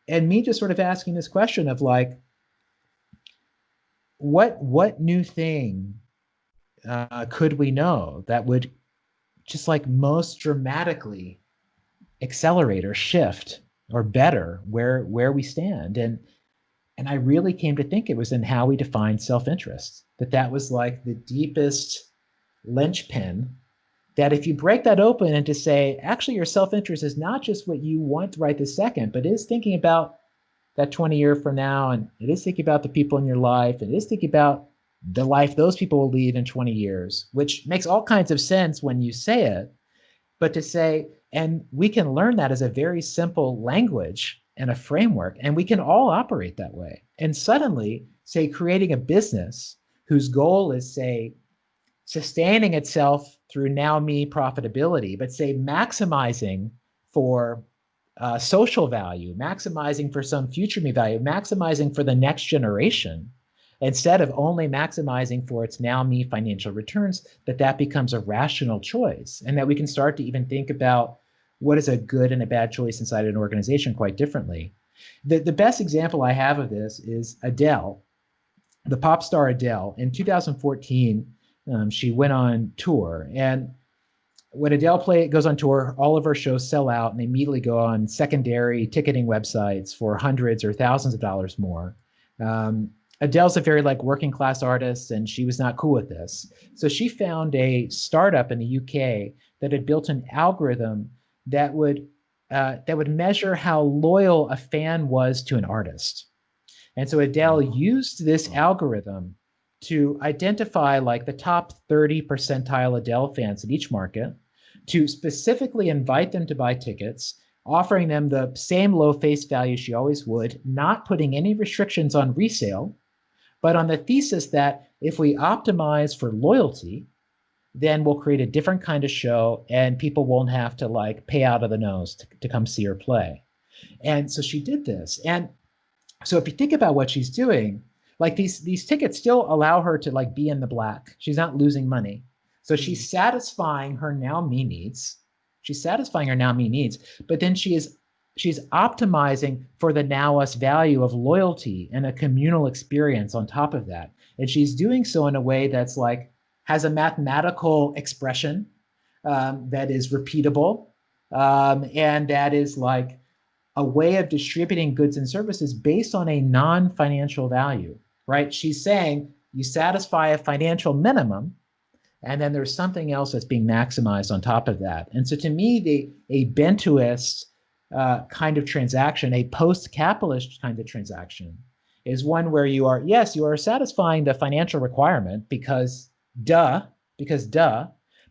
and me just sort of asking this question of like, what new thing could we know that would just like most dramatically accelerate or shift or better where we stand? And I really came to think it was in how we define self-interest, that was like the deepest linchpin that if you break that open and to say, actually, your self-interest is not just what you want right this second, but is thinking about that 20 years from now, and it is thinking about the people in your life, and it is thinking about the life those people will lead in 20 years, which makes all kinds of sense when you say it. But to say, and we can learn that as a very simple language and a framework, and we can all operate that way. And suddenly, say, creating a business whose goal is, say, sustaining itself through now me profitability, but say maximizing for social value, maximizing for some future me value, maximizing for the next generation, instead of only maximizing for its now me financial returns, that becomes a rational choice, and that we can start to even think about what is a good and a bad choice inside an organization quite differently. The best example I have of this is Adele, the pop star Adele. In 2014, she went on tour, and when Adele goes on tour, all of her shows sell out and they immediately go on secondary ticketing websites for hundreds or thousands of dollars more. Adele's a very like working class artist, and she was not cool with this. So she found a startup in the UK that had built an algorithm that would measure how loyal a fan was to an artist. And so Adele used this algorithm to identify like the top 30 percentile Adele fans in each market, to specifically invite them to buy tickets, offering them the same low face value she always would, not putting any restrictions on resale, but on the thesis that if we optimize for loyalty, then we'll create a different kind of show and people won't have to like pay out of the nose to come see her play. And so she did this. And so if you think about what she's doing, like these tickets still allow her to like be in the black. She's not losing money. So she's satisfying her now me needs. She's satisfying her now me needs, but then she's optimizing for the now us value of loyalty and a communal experience on top of that. And she's doing so in a way that's like has a mathematical expression that is repeatable, and that is like a way of distributing goods and services based on a non-financial value, right? She's saying you satisfy a financial minimum, and then there's something else that's being maximized on top of that. And so to me, a Bentoist kind of transaction, a post-capitalist kind of transaction, is one where you are satisfying the financial requirement because duh,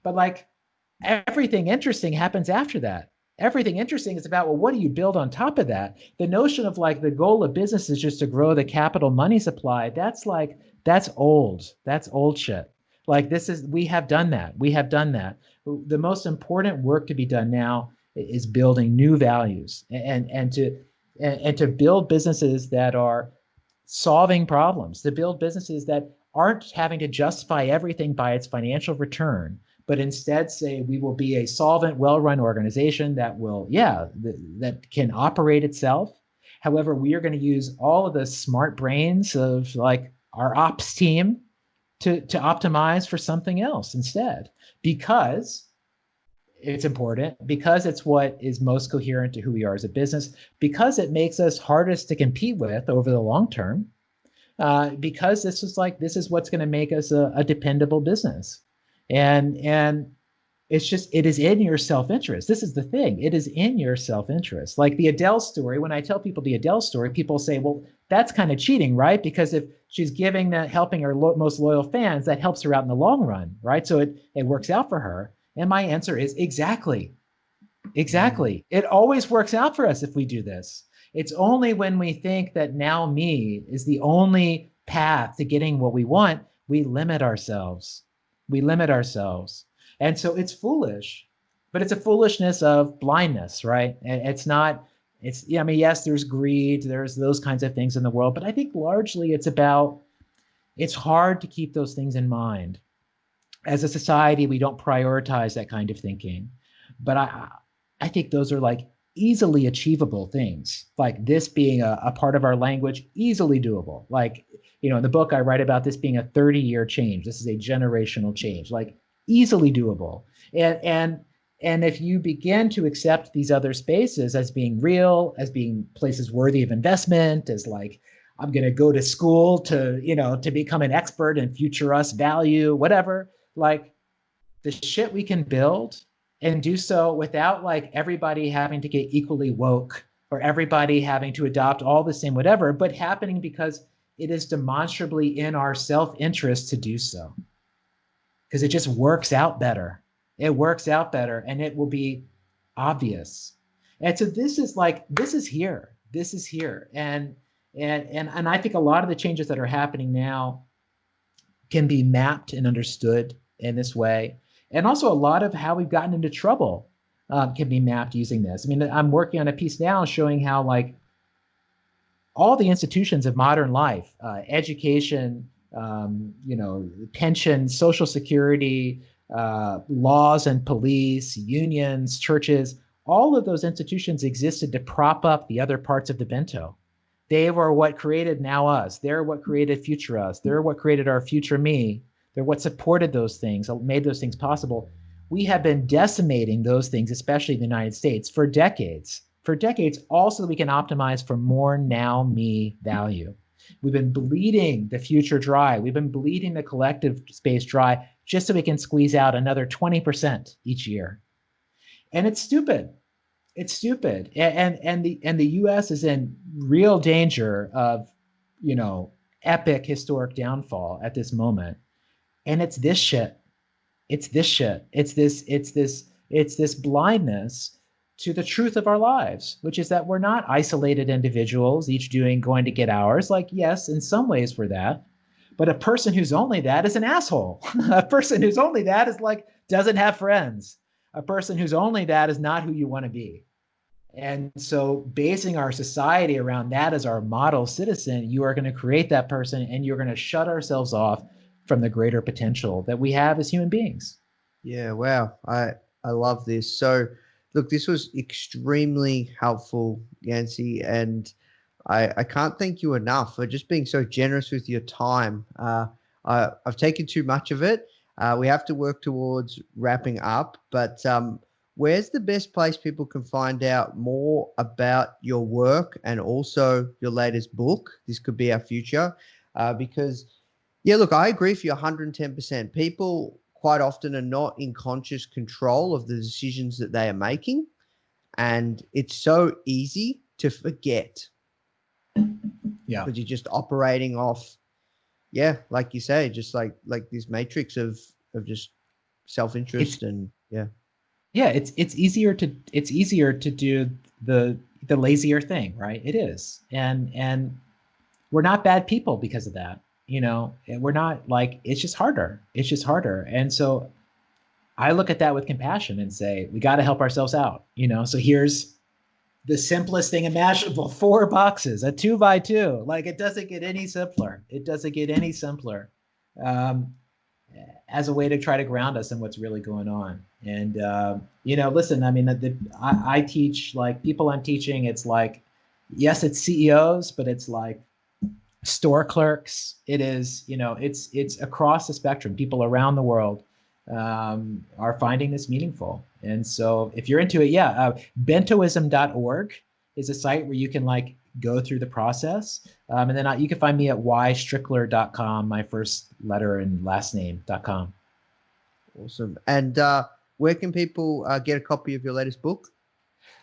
but like everything interesting happens after that. Everything interesting is about, well, what do you build on top of that? The notion of like the goal of business is just to grow the capital money supply. That's old. That's old shit. Like we have done that. We have done that. The most important work to be done now is building new values and to build businesses that are solving problems, to build businesses that aren't having to justify everything by its financial return, but instead say we will be a solvent, well-run organization that will, that can operate itself. However, we are going to use all of the smart brains of like our ops team to optimize for something else instead, because it's important, because it's what is most coherent to who we are as a business, because it makes us hardest to compete with over the long term, because this is what's going to make us a dependable business. And it is in your self-interest. This is the thing. It is in your self-interest. Like the Adele story, when I tell people the Adele story, people say, well, that's kind of cheating, right? Because if she's helping her most loyal fans, that helps her out in the long run, right? So it works out for her. And my answer is exactly. It always works out for us if we do this. It's only when we think that now me is the only path to getting what we want, we limit ourselves. And so it's foolish, but it's a foolishness of blindness, right? Yes, there's greed, there's those kinds of things in the world, but I think largely it's hard to keep those things in mind. As a society, we don't prioritize that kind of thinking, but I think those are like easily achievable things, like this being a part of our language, easily doable. Like, in the book, I write about this being a 30-year change. This is a generational change, like easily doable. And if you begin to accept these other spaces as being real, as being places worthy of investment, as like, I'm going to go to school to become an expert in future us value, whatever, like the shit we can build and do so without like everybody having to get equally woke or everybody having to adopt all the same whatever, but happening because it is demonstrably in our self-interest to do so. Because it just works out better. It works out better and it will be obvious. And so this is here. This is here. And I think a lot of the changes that are happening now can be mapped and understood in this way. And also a lot of how we've gotten into trouble can be mapped using this. I mean, I'm working on a piece now showing how like all the institutions of modern life, education, pension, social security, laws and police, unions, churches, all of those institutions existed to prop up the other parts of the bento. They were what created now us. They're what created future us. They're what created our future me. They're what supported those things, made those things possible. We have been decimating those things, especially in the United States, for decades. Also that we can optimize for more now me value. We've been bleeding the future dry. We've been bleeding the collective space dry just so we can squeeze out another 20% each year. And it's stupid. It's stupid. And the US is in real danger of, epic historic downfall at this moment. And it's this shit. It's this shit. It's this blindness to the truth of our lives, which is that we're not isolated individuals, each going to get ours. Like, yes, in some ways we're that, but a person who's only that is an asshole. A person who's only that is like, doesn't have friends. A person who's only that is not who you want to be. And so basing our society around that as our model citizen, you are going to create that person and you're going to shut ourselves off from the greater potential that we have as human beings. Yeah, wow. I love this. So look, this was extremely helpful, Yancy, and I can't thank you enough for just being so generous with your time. I've taken too much of it. We have to work towards wrapping up, but where's the best place people can find out more about your work and also your latest book? This could be our future, because, yeah, look, I agree with you 110%. People quite often are not in conscious control of the decisions that they are making. And it's so easy to forget. Yeah. Because you're just operating off, yeah, like you say, just like this matrix of just self-interest and yeah. Yeah, it's easier to do the lazier thing, right? It is. And we're not bad people because of that. We're not like, it's just harder. It's just harder. And so I look at that with compassion and say, we got to help ourselves out, So here's the simplest thing imaginable, 4 boxes, a 2x2. Like, it doesn't get any simpler. It doesn't get any simpler as a way to try to ground us in what's really going on. And, listen, I mean, I teach, like, people I'm teaching, it's like, yes, it's CEOs, but it's like store clerks. It is, it's across the spectrum. People around the world are finding this meaningful. And so if you're into it, bentoism.org is a site where you can like go through the process. And then you can find me at ystrickler.com, my first letter and last name.com. Awesome. And where can people get a copy of your latest book?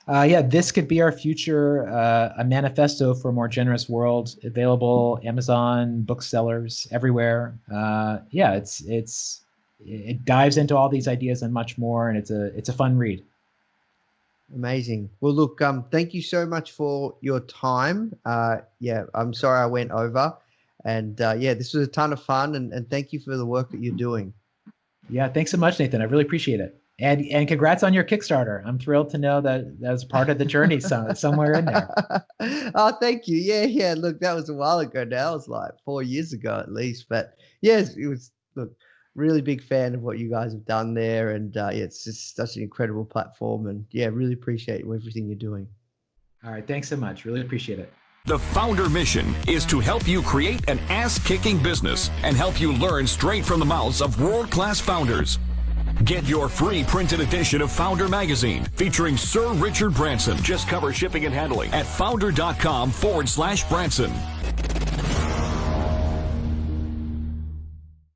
This Could Be Our Future, a manifesto for a more generous world, available Amazon, booksellers, everywhere. It dives into all these ideas and much more, and it's a fun read. Amazing. Well, look, thank you so much for your time. I'm sorry I went over, and this was a ton of fun, and thank you for the work that you're doing. Yeah, thanks so much, Nathan. I really appreciate it. And congrats on your Kickstarter. I'm thrilled to know that was part of the journey somewhere in there. Oh, thank you. Yeah. Look, that was a while ago now. It was like 4 years ago at least. But yes, it was, look, really big fan of what you guys have done there. And it's just such an incredible platform. And yeah, really appreciate everything you're doing. All right. Thanks so much. Really appreciate it. The Foundr mission is to help you create an ass-kicking business and help you learn straight from the mouths of world-class founders. Get your free printed edition of Foundr magazine featuring Sir Richard Branson. Just cover shipping and handling at foundr.com/Branson.